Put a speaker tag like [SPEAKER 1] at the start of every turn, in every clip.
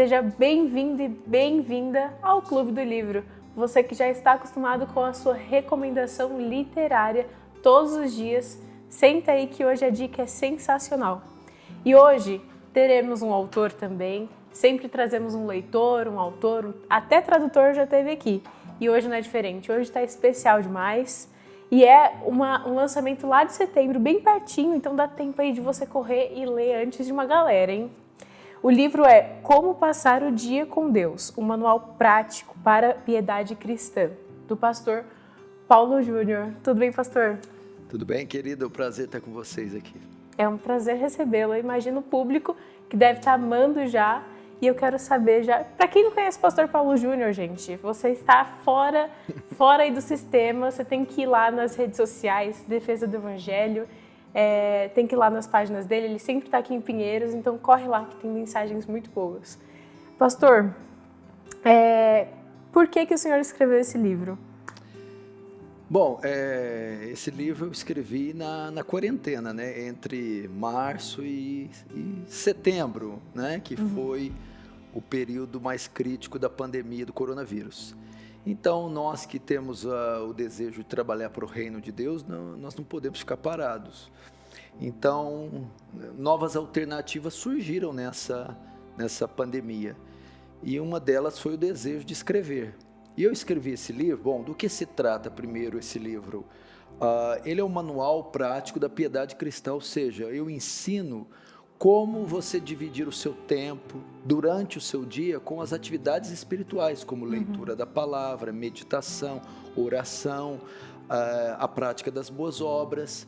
[SPEAKER 1] Seja bem-vindo e bem-vinda ao Clube do Livro. Você que já está acostumado com a sua recomendação literária todos os dias, senta aí que hoje a dica é sensacional. E hoje teremos um autor também, sempre trazemos um leitor, um autor, até tradutor já teve aqui. E hoje não é diferente, hoje está especial demais. E é um lançamento lá de setembro, bem pertinho, então dá tempo aí de você correr e ler antes de uma galera, hein? O livro é Como Passar o Dia com Deus, um manual prático para a piedade cristã, do pastor Paulo Júnior. Tudo bem, pastor?
[SPEAKER 2] Tudo bem, querido? É um prazer estar com vocês aqui.
[SPEAKER 1] É um prazer recebê-lo. Eu imagino o público que deve estar amando já. E eu quero saber já, para quem não conhece o pastor Paulo Júnior, gente, você está fora aí do sistema, você tem que ir lá nas redes sociais, Defesa do Evangelho, tem que ir lá nas páginas dele, ele sempre está aqui em Pinheiros, então corre lá que tem mensagens muito boas. Pastor, por que o senhor escreveu esse livro?
[SPEAKER 2] Bom, esse livro eu escrevi na quarentena, né? Entre março e setembro, né? Que foi o período mais crítico da pandemia do coronavírus. Então, nós que temos o desejo de trabalhar para o reino de Deus, nós não podemos ficar parados. Então, novas alternativas surgiram nessa pandemia. E uma delas foi o desejo de escrever. E eu escrevi esse livro. Bom, do que se trata primeiro esse livro? Ele é um manual prático da piedade cristã, ou seja, eu ensino como você dividir o seu tempo durante o seu dia com as atividades espirituais, como leitura da palavra, meditação, oração, a prática das boas obras.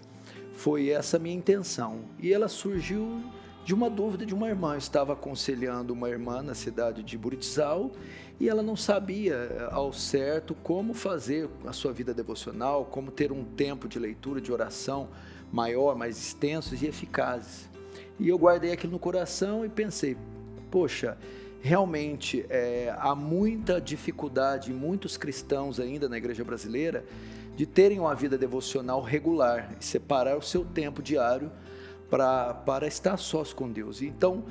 [SPEAKER 2] Foi essa a minha intenção. E ela surgiu de uma dúvida de uma irmã. Eu estava aconselhando uma irmã na cidade de Buritizal e ela não sabia ao certo como fazer a sua vida devocional, como ter um tempo de leitura, de oração maior, mais extensos e eficazes. E eu guardei aquilo no coração e pensei, poxa, realmente há muita dificuldade em muitos cristãos ainda na igreja brasileira de terem uma vida devocional regular e separar o seu tempo diário para estar sós com Deus. Então,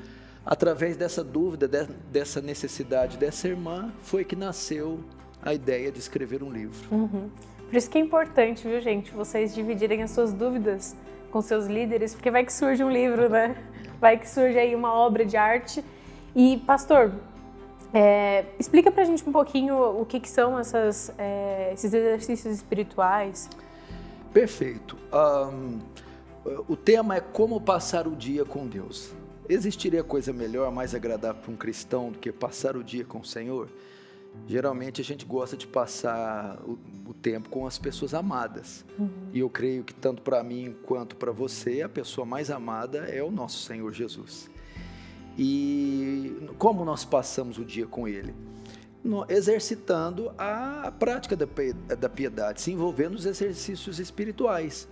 [SPEAKER 2] através dessa dúvida, dessa necessidade dessa irmã, foi que nasceu a ideia de escrever um livro.
[SPEAKER 1] Por isso que é importante, viu, gente, vocês dividirem as suas dúvidas com seus líderes, porque vai que surge um livro, né? Vai que surge aí uma obra de arte. E, pastor, explica pra gente um pouquinho o que são esses exercícios espirituais.
[SPEAKER 2] Perfeito. O tema é como passar o dia com Deus. Existiria coisa melhor, mais agradável para um cristão do que passar o dia com o Senhor? Geralmente a gente gosta de passar o tempo com as pessoas amadas. E eu creio que tanto para mim quanto para você, a pessoa mais amada é o nosso Senhor Jesus. E como nós passamos o dia com Ele? Exercitando a prática da piedade, se envolvendo nos exercícios espirituais.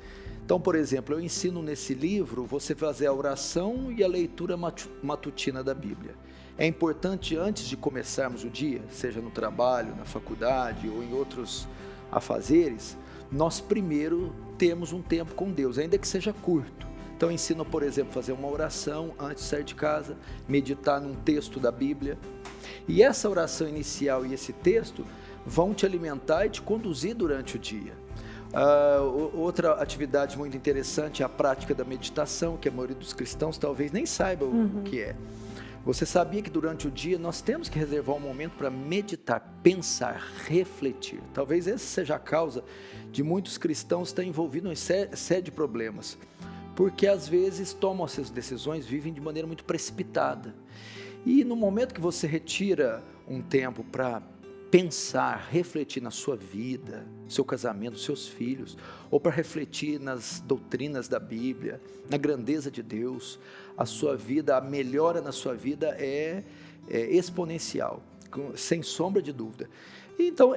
[SPEAKER 2] Então, por exemplo, eu ensino nesse livro você fazer a oração e a leitura matutina da Bíblia. É importante, antes de começarmos o dia, seja no trabalho, na faculdade ou em outros afazeres, nós primeiro temos um tempo com Deus, ainda que seja curto. Então, eu ensino, por exemplo, a fazer uma oração antes de sair de casa, meditar num texto da Bíblia. E essa oração inicial e esse texto vão te alimentar e te conduzir durante o dia. Outra atividade muito interessante é a prática da meditação, que a maioria dos cristãos talvez nem saiba o que é. Você sabia que durante o dia nós temos que reservar um momento para meditar, pensar, refletir? Talvez essa seja a causa de muitos cristãos estarem envolvidos em série de problemas, porque às vezes tomam essas decisões, vivem de maneira muito precipitada. E no momento que você retira um tempo para pensar, refletir na sua vida, seu casamento, seus filhos, ou para refletir nas doutrinas da Bíblia, na grandeza de Deus, a sua vida, a melhora na sua vida é exponencial, sem sombra de dúvida. Então,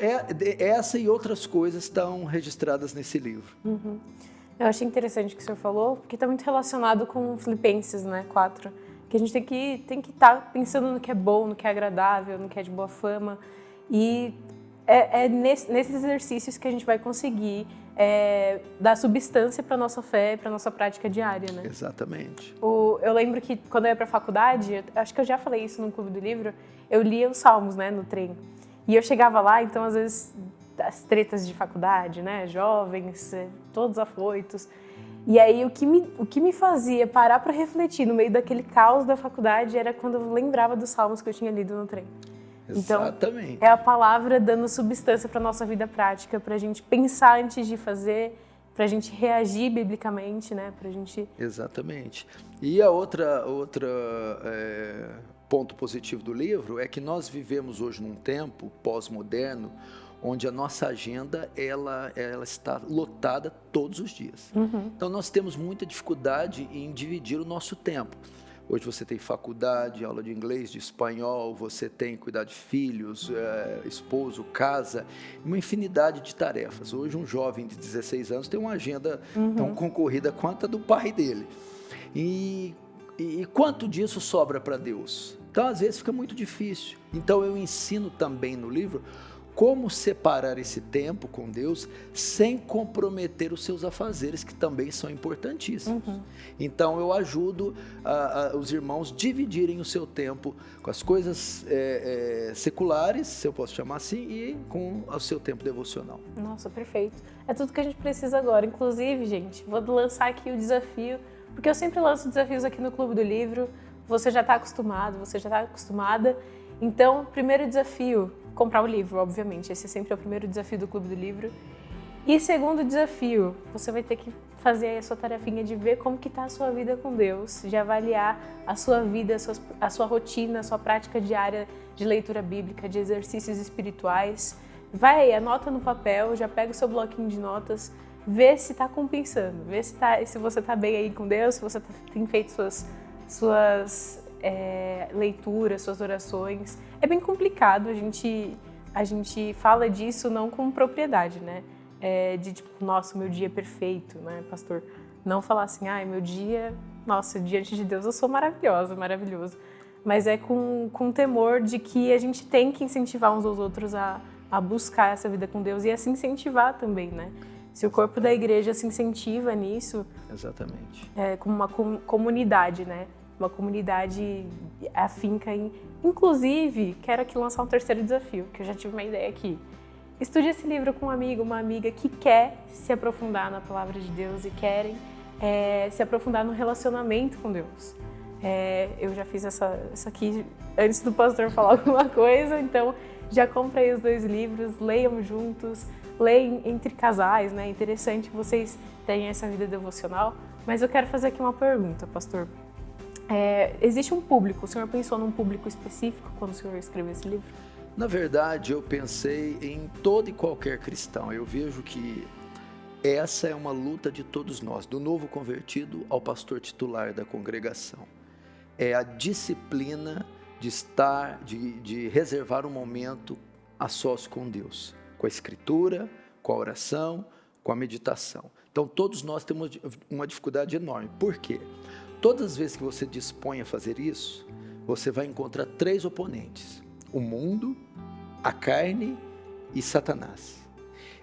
[SPEAKER 2] essa e outras coisas estão registradas nesse livro.
[SPEAKER 1] Eu achei interessante o que o senhor falou, porque está muito relacionado com Filipenses, né, 4, que a gente tem que estar pensando no que é bom, no que é agradável, no que é de boa fama. E nesses exercícios que a gente vai conseguir dar substância para nossa fé, para nossa prática diária, né?
[SPEAKER 2] Exatamente.
[SPEAKER 1] Eu lembro que quando eu ia para a faculdade, acho que eu já falei isso no Clube do Livro, eu lia os Salmos, né, no trem. E eu chegava lá, então às vezes as tretas de faculdade, né, jovens, todos afoitos. E aí o que me fazia parar para refletir no meio daquele caos da faculdade era quando eu lembrava dos Salmos que eu tinha lido no trem.
[SPEAKER 2] Exatamente.
[SPEAKER 1] Então, é a palavra dando substância para a nossa vida prática, para a gente pensar antes de fazer, para a gente reagir biblicamente, né? Pra gente...
[SPEAKER 2] Exatamente. E a outra ponto positivo do livro é que nós vivemos hoje num tempo pós-moderno onde a nossa agenda ela está lotada todos os dias. Então nós temos muita dificuldade em dividir o nosso tempo. Hoje você tem faculdade, aula de inglês, de espanhol, você tem cuidar de filhos, esposo, casa, uma infinidade de tarefas. Hoje um jovem de 16 anos tem uma agenda tão concorrida quanto a do pai dele. E quanto disso sobra para Deus? Então às vezes fica muito difícil. Então eu ensino também no livro como separar esse tempo com Deus sem comprometer os seus afazeres, que também são importantíssimos. Então eu ajudo os irmãos a dividirem o seu tempo com as coisas seculares, se eu posso chamar assim, e com o seu tempo devocional.
[SPEAKER 1] Nossa, perfeito. É tudo que a gente precisa agora. Inclusive, gente, vou lançar aqui o desafio, porque eu sempre lanço desafios aqui no Clube do Livro. Você já está acostumado, você já está acostumada. Então, primeiro desafio, comprar o livro, obviamente. Esse sempre é o primeiro desafio do Clube do Livro. E segundo desafio, você vai ter que fazer aí a sua tarefinha de ver como que está a sua vida com Deus, de avaliar a sua vida, a sua rotina, a sua prática diária de leitura bíblica, de exercícios espirituais. Vai aí, anota no papel, já pega o seu bloquinho de notas, vê se está compensando, vê se você está bem aí com Deus, se você tem feito suas leituras, suas orações. É bem complicado, a gente fala disso não com propriedade, né? De tipo, nossa, meu dia é perfeito, né, pastor? Não falar assim, meu dia, nossa, diante de Deus eu sou maravilhosa, maravilhoso. Mas é com temor de que a gente tem que incentivar uns aos outros a buscar essa vida com Deus e a se incentivar também, né? Se o corpo da igreja se incentiva nisso...
[SPEAKER 2] Exatamente.
[SPEAKER 1] Como uma comunidade, né? Uma comunidade afinca em... Inclusive, quero aqui lançar um terceiro desafio, que eu já tive uma ideia aqui. Estude esse livro com um amigo, uma amiga que quer se aprofundar na palavra de Deus e querem se aprofundar no relacionamento com Deus. Eu já fiz essa aqui antes do pastor falar alguma coisa, então já comprei os 2 livros, leiam juntos, leiam entre casais, né? É interessante que vocês tenham essa vida devocional, mas eu quero fazer aqui uma pergunta, pastor. Existe um público, o senhor pensou num público específico quando o senhor escreveu esse livro?
[SPEAKER 2] Na verdade, eu pensei em todo e qualquer cristão. Eu vejo que essa é uma luta de todos nós, do novo convertido ao pastor titular da congregação. É a disciplina de estar, de reservar um momento a sós com Deus, com a escritura, com a oração, com a meditação. Então, todos nós temos uma dificuldade enorme. Por quê? Todas as vezes que você dispõe a fazer isso, você vai encontrar 3 oponentes: o mundo, a carne e Satanás.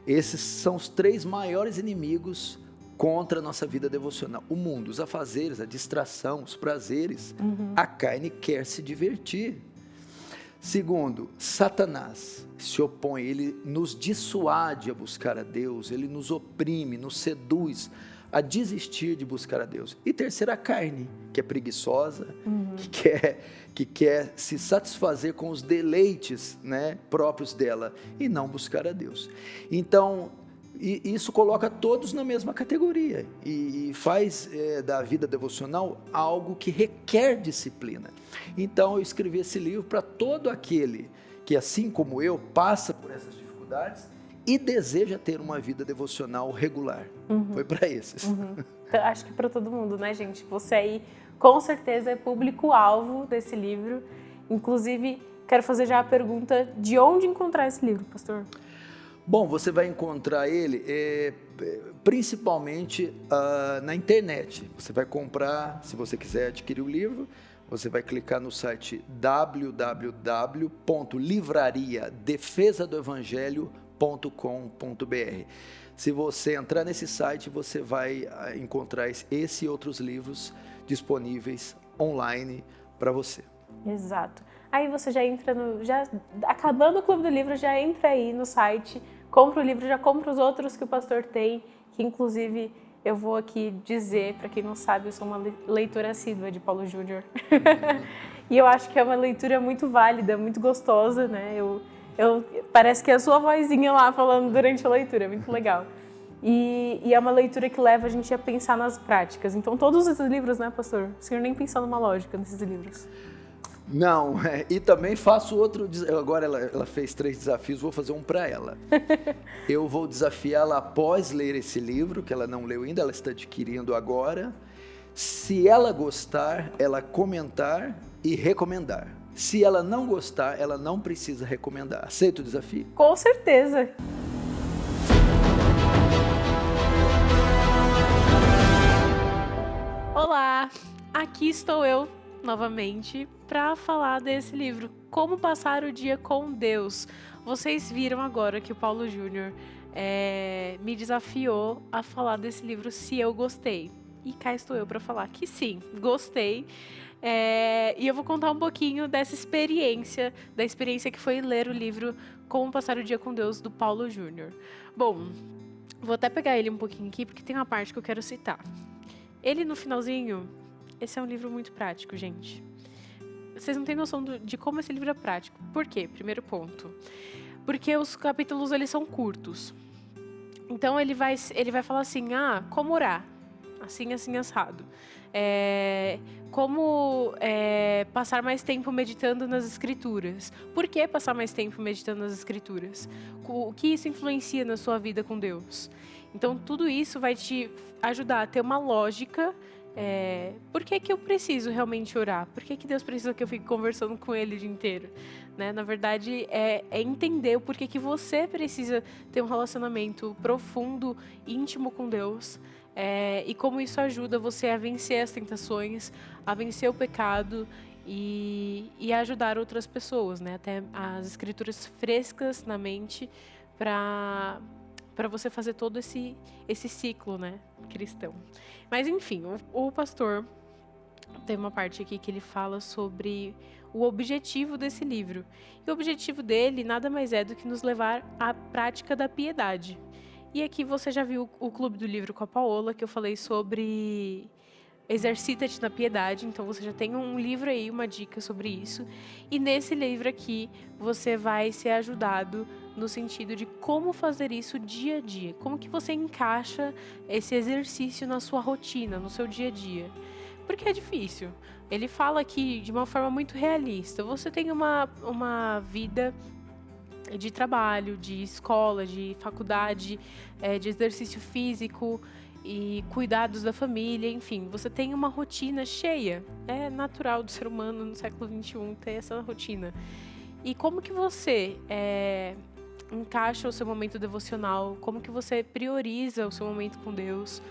[SPEAKER 2] Esses são os 3 maiores inimigos contra a nossa vida devocional. O mundo, os afazeres, a distração, os prazeres. A carne quer se divertir. Segundo, Satanás se opõe, ele nos dissuade a buscar a Deus, ele nos oprime, nos seduz a desistir de buscar a Deus. E terceiro, a carne, que é preguiçosa, que quer se satisfazer com os deleites, né, próprios dela e não buscar a Deus. Então, isso coloca todos na mesma categoria e faz da vida devocional algo que requer disciplina. Então, eu escrevi esse livro para todo aquele que, assim como eu, passa por essas dificuldades e deseja ter uma vida devocional regular. Foi para esses.
[SPEAKER 1] Acho que para todo mundo, né, gente? Você aí, com certeza, é público-alvo desse livro. Inclusive, quero fazer já a pergunta de onde encontrar esse livro, pastor?
[SPEAKER 2] Bom, você vai encontrar ele principalmente na internet. Você vai comprar, se você quiser adquirir o livro, você vai clicar no site www.livrariadefesadoevangelho.com.br. Se você entrar nesse site, você vai encontrar esse e outros livros disponíveis online para você.
[SPEAKER 1] Exato. Aí você já entra acabando o Clube do Livro, já entra aí no site, compra o livro, já compra os outros que o pastor tem, que inclusive eu vou aqui dizer, para quem não sabe, eu sou uma leitora assídua de Paulo Júnior. E eu acho que é uma leitura muito válida, muito gostosa, né? Parece que é a sua vozinha lá falando durante a leitura, é muito legal. E é uma leitura que leva a gente a pensar nas práticas. Então, todos esses livros, né, pastor? O senhor nem pensou numa lógica nesses livros.
[SPEAKER 2] Não, e também faço outro. Agora ela fez 3 desafios, vou fazer um para ela. Eu vou desafiá-la após ler esse livro, que ela não leu ainda, ela está adquirindo agora. Se ela gostar, ela comentar e recomendar. Se ela não gostar, ela não precisa recomendar. Aceita o desafio?
[SPEAKER 1] Com certeza! Olá, aqui estou eu novamente para falar desse livro, Como Passar o Dia com Deus. Vocês viram agora que o Paulo Júnior me desafiou a falar desse livro se eu gostei. E cá estou eu para falar que sim, gostei. E eu vou contar um pouquinho da experiência que foi ler o livro Como Passar o Dia com Deus, do Paulo Júnior. Bom, vou até pegar ele um pouquinho aqui, porque tem uma parte que eu quero citar. Ele, no finalzinho, esse é um livro muito prático, gente. Vocês não têm noção de como esse livro é prático. Por quê? Primeiro ponto. Porque os capítulos, eles são curtos. Então, ele vai falar assim, como orar? Assim, assado. Como passar mais tempo meditando nas Escrituras. Por que passar mais tempo meditando nas Escrituras? O que isso influencia na sua vida com Deus? Então, tudo isso vai te ajudar a ter uma lógica. Por que eu preciso realmente orar? Por que Deus precisa que eu fique conversando com Ele o dia inteiro? Né? Na verdade, é entender o porquê que você precisa ter um relacionamento profundo, íntimo com Deus. E como isso ajuda você a vencer as tentações, a vencer o pecado e a ajudar outras pessoas, né? Até as Escrituras frescas na mente para você fazer todo esse ciclo, né, cristão. Mas enfim, o pastor tem uma parte aqui que ele fala sobre o objetivo desse livro. E o objetivo dele nada mais é do que nos levar à prática da piedade. E aqui você já viu o Clube do Livro com a Paola, que eu falei sobre exercita-te na piedade. Então você já tem um livro aí, uma dica sobre isso. E nesse livro aqui, você vai ser ajudado no sentido de como fazer isso dia a dia. Como que você encaixa esse exercício na sua rotina, no seu dia a dia. Porque é difícil. Ele fala aqui de uma forma muito realista. Você tem uma vida de trabalho, de escola, de faculdade, de exercício físico e cuidados da família, enfim, você tem uma rotina cheia. É natural do ser humano no século XXI ter essa rotina. E como que você encaixa o seu momento devocional? Como que você prioriza o seu momento com Deus?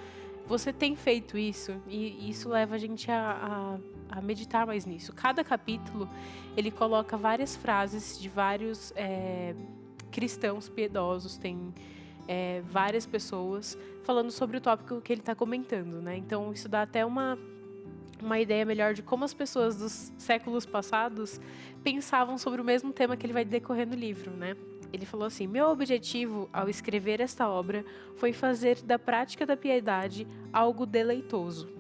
[SPEAKER 1] Você tem feito isso? E isso leva a gente a meditar mais nisso. Cada capítulo, ele coloca várias frases de vários cristãos piedosos, tem várias pessoas falando sobre o tópico que ele está comentando, né? Então, isso dá até uma ideia melhor de como as pessoas dos séculos passados pensavam sobre o mesmo tema que ele vai decorrer no livro, né? Ele falou assim: meu objetivo ao escrever esta obra foi fazer da prática da piedade algo deleitoso.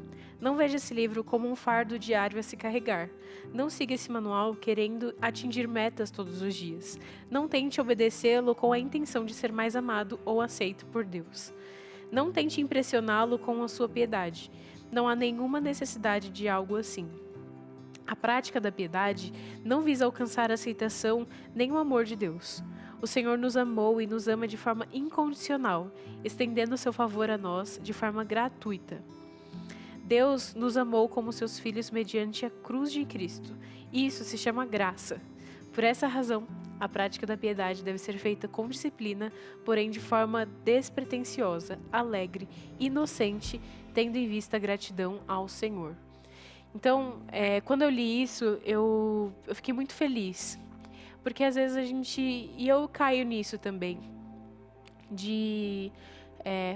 [SPEAKER 1] Não veja esse livro como um fardo diário a se carregar. Não siga esse manual querendo atingir metas todos os dias. Não tente obedecê-lo com a intenção de ser mais amado ou aceito por Deus. Não tente impressioná-lo com a sua piedade. Não há nenhuma necessidade de algo assim. A prática da piedade não visa alcançar a aceitação nem o amor de Deus. O Senhor nos amou e nos ama de forma incondicional, estendendo seu favor a nós de forma gratuita. Deus nos amou como seus filhos mediante a cruz de Cristo. Isso se chama graça. Por essa razão, a prática da piedade deve ser feita com disciplina, porém de forma despretensiosa, alegre, inocente, tendo em vista a gratidão ao Senhor. Então, quando eu li isso, eu fiquei muito feliz. Porque às vezes e eu caio nisso também, de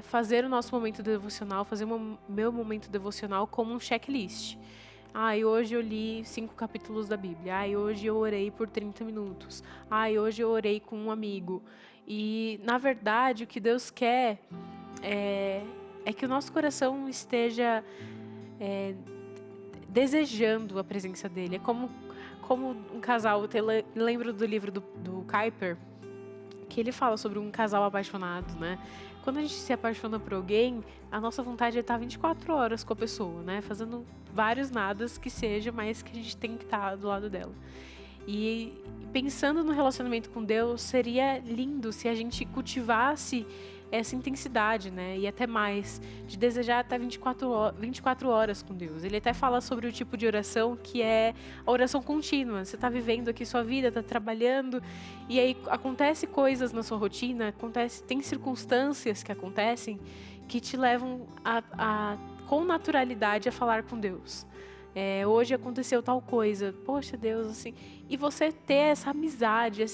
[SPEAKER 1] fazer o nosso momento devocional, fazer o meu momento devocional como um checklist. E hoje eu li 5 capítulos da Bíblia. Hoje eu orei por 30 minutos. Hoje eu orei com um amigo. E, na verdade, o que Deus quer é que o nosso coração esteja desejando a presença dele. É como um casal. Eu lembro do livro do Kuyper, que ele fala sobre um casal apaixonado, né? Quando a gente se apaixona por alguém, a nossa vontade é estar 24 horas com a pessoa, né? Fazendo vários nadas que seja, mas que a gente tem que estar do lado dela. E pensando no relacionamento com Deus, seria lindo se a gente cultivasse essa intensidade, né? E até mais, de desejar estar 24 horas com Deus. Ele até fala sobre o tipo de oração que é a oração contínua. Você está vivendo aqui sua vida, está trabalhando, e aí acontece coisas na sua rotina, tem circunstâncias que acontecem que te levam com naturalidade a falar com Deus. Hoje aconteceu tal coisa, poxa Deus, assim, e você ter essa amizade,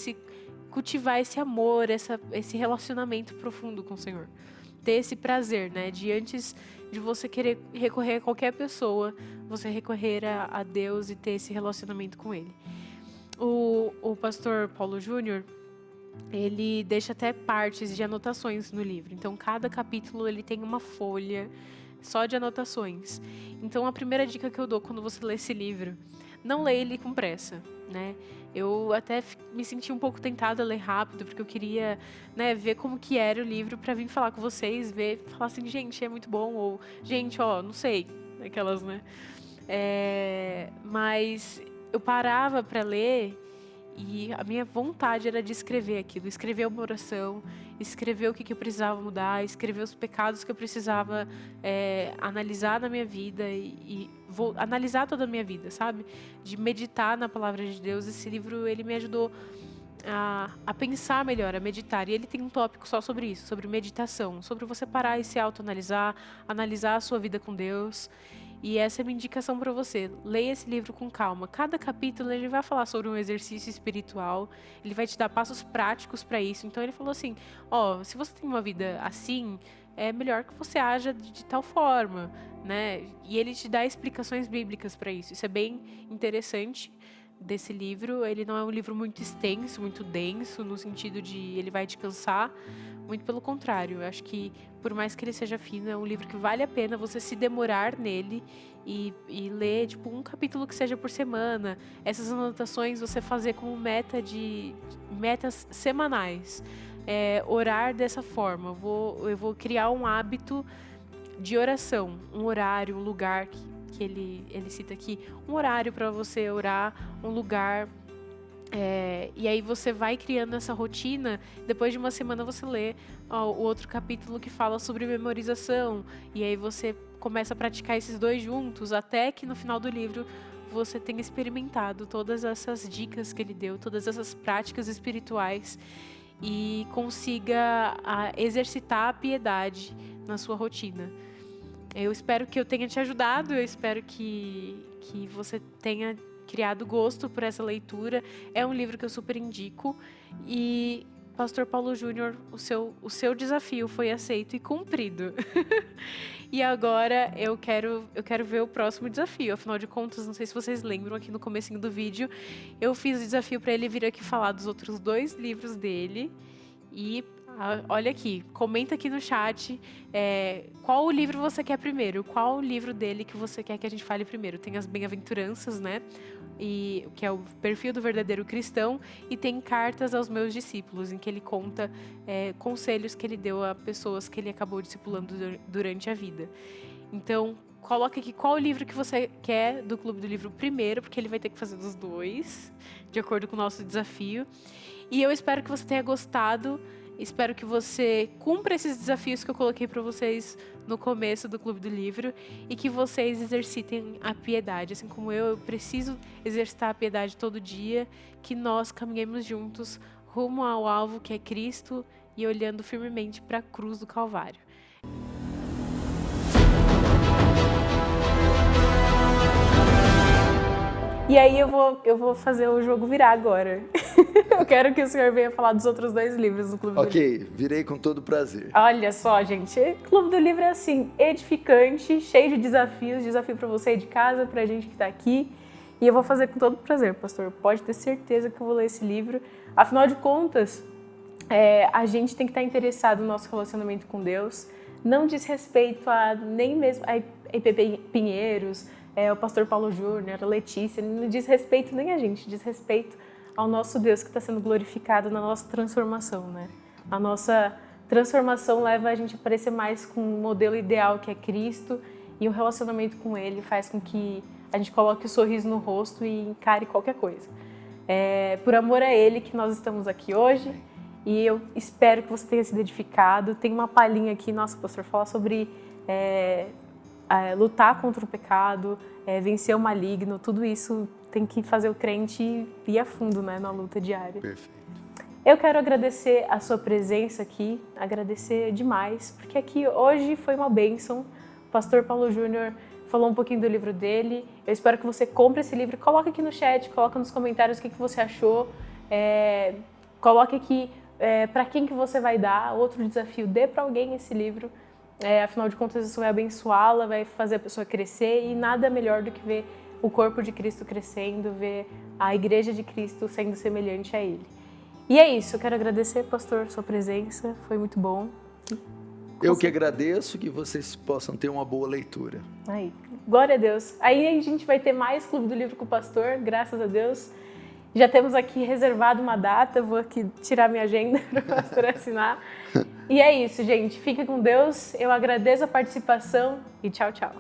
[SPEAKER 1] cultivar esse amor, esse relacionamento profundo com o Senhor. Ter esse prazer, né? De antes de você querer recorrer a qualquer pessoa, você recorrer a Deus e ter esse relacionamento com Ele. O pastor Paulo Júnior, ele deixa até partes de anotações no livro. Então, cada capítulo ele tem uma folha só de anotações. Então, a primeira dica que eu dou quando você lê esse livro, não leia ele com pressa, né? Eu até me senti um pouco tentada a ler rápido, porque eu queria, né, ver como que era o livro para vir falar com vocês, falar assim, gente, é muito bom, ou, gente, não sei, aquelas, né? Mas eu parava para ler e a minha vontade era de escrever aquilo, escrever uma oração, escrever o que eu precisava mudar, escrever os pecados que eu precisava analisar na minha vida e vou analisar toda a minha vida, sabe? De meditar na palavra de Deus. Esse livro, ele me ajudou a pensar melhor, a meditar. E ele tem um tópico só sobre isso, sobre meditação, sobre você parar e se autoanalisar, analisar a sua vida com Deus. E essa é a minha indicação para você. Leia esse livro com calma. Cada capítulo ele vai falar sobre um exercício espiritual. Ele vai te dar passos práticos para isso. Então ele falou assim, se você tem uma vida assim, é melhor que você haja de tal forma, né? E ele te dá explicações bíblicas para isso. Isso é bem interessante desse livro. Ele não é um livro muito extenso, muito denso, no sentido de ele vai te cansar. Muito pelo contrário, eu acho que por mais que ele seja fino, é um livro que vale a pena você se demorar nele e ler um capítulo que seja por semana. Essas anotações você fazer como metas semanais. Orar dessa forma. Eu vou criar um hábito de oração, um horário, um lugar que ele cita aqui, um horário para você orar, um lugar. E aí você vai criando essa rotina. Depois de uma semana você lê o outro capítulo que fala sobre memorização, e aí você começa a praticar esses dois juntos, até que no final do livro você tenha experimentado todas essas dicas que ele deu, todas essas práticas espirituais, e consiga exercitar a piedade na sua rotina. Eu espero que eu tenha te ajudado, eu espero que você tenha criado gosto por essa leitura. É um livro que eu super indico. E, Pastor Paulo Júnior, o seu desafio foi aceito e cumprido. E agora eu quero ver o próximo desafio. Afinal de contas, não sei se vocês lembram, aqui no comecinho do vídeo, eu fiz o desafio para ele vir aqui falar dos outros 2 livros dele. E olha aqui, comenta aqui no chat qual o livro você quer primeiro, qual o livro dele que você quer que a gente fale primeiro. Tem as Bem-aventuranças, né? Que é o perfil do verdadeiro cristão, e tem Cartas aos Meus Discípulos, em que ele conta conselhos que ele deu a pessoas que ele acabou discipulando durante a vida. Então, coloca aqui qual o livro que você quer do Clube do Livro primeiro, porque ele vai ter que fazer dos 2, de acordo com o nosso desafio. E eu espero que você tenha gostado. Espero que você cumpra esses desafios que eu coloquei para vocês no começo do Clube do Livro, e que vocês exercitem a piedade. Assim como eu preciso exercitar a piedade todo dia, que nós caminhemos juntos rumo ao alvo que é Cristo e olhando firmemente para a cruz do Calvário. E aí eu vou fazer o jogo virar agora. Eu quero que o senhor venha falar dos outros 2 livros do Clube do Livro.
[SPEAKER 2] Ok, virei com todo prazer.
[SPEAKER 1] Olha só, gente, Clube do Livro é assim, edificante, cheio de desafios, desafio para você aí de casa, pra gente que tá aqui. E eu vou fazer com todo prazer, pastor. Pode ter certeza que eu vou ler esse livro. Afinal de contas, a gente tem que estar interessado no nosso relacionamento com Deus. Não diz respeito a nem mesmo a IPP Pinheiros, o pastor Paulo Júnior, a Letícia, não diz respeito nem a gente, diz respeito ao nosso Deus que está sendo glorificado na nossa transformação, né? A nossa transformação leva a gente a parecer mais com um modelo ideal que é Cristo, e o relacionamento com Ele faz com que a gente coloque o sorriso no rosto e encare qualquer coisa. Por amor a Ele que nós estamos aqui hoje, e eu espero que você tenha sido edificado. Tem uma palhinha aqui, nossa, pastor, fala sobre lutar contra o pecado, vencer o maligno, tudo isso tem que fazer o crente ir a fundo, né, na luta diária.
[SPEAKER 2] Perfeito.
[SPEAKER 1] Eu quero agradecer a sua presença aqui, agradecer demais, porque aqui hoje foi uma bênção. O pastor Paulo Júnior falou um pouquinho do livro dele. Eu espero que você compre esse livro. Coloca aqui no chat, coloca nos comentários o que você achou. Coloque aqui para quem que você vai dar. Outro desafio, dê para alguém esse livro. Afinal de contas, isso vai abençoá-la, vai fazer a pessoa crescer, e nada melhor do que ver o corpo de Cristo crescendo, ver a igreja de Cristo sendo semelhante a Ele. E é isso, eu quero agradecer, pastor, sua presença, foi muito bom.
[SPEAKER 2] Eu que agradeço, que vocês possam ter uma boa leitura.
[SPEAKER 1] Aí, glória a Deus. Aí a gente vai ter mais Clube do Livro com o pastor, graças a Deus. Já temos aqui reservado uma data, vou aqui tirar minha agenda para o pastor assinar. E é isso, gente. Fique com Deus, eu agradeço a participação e tchau, tchau.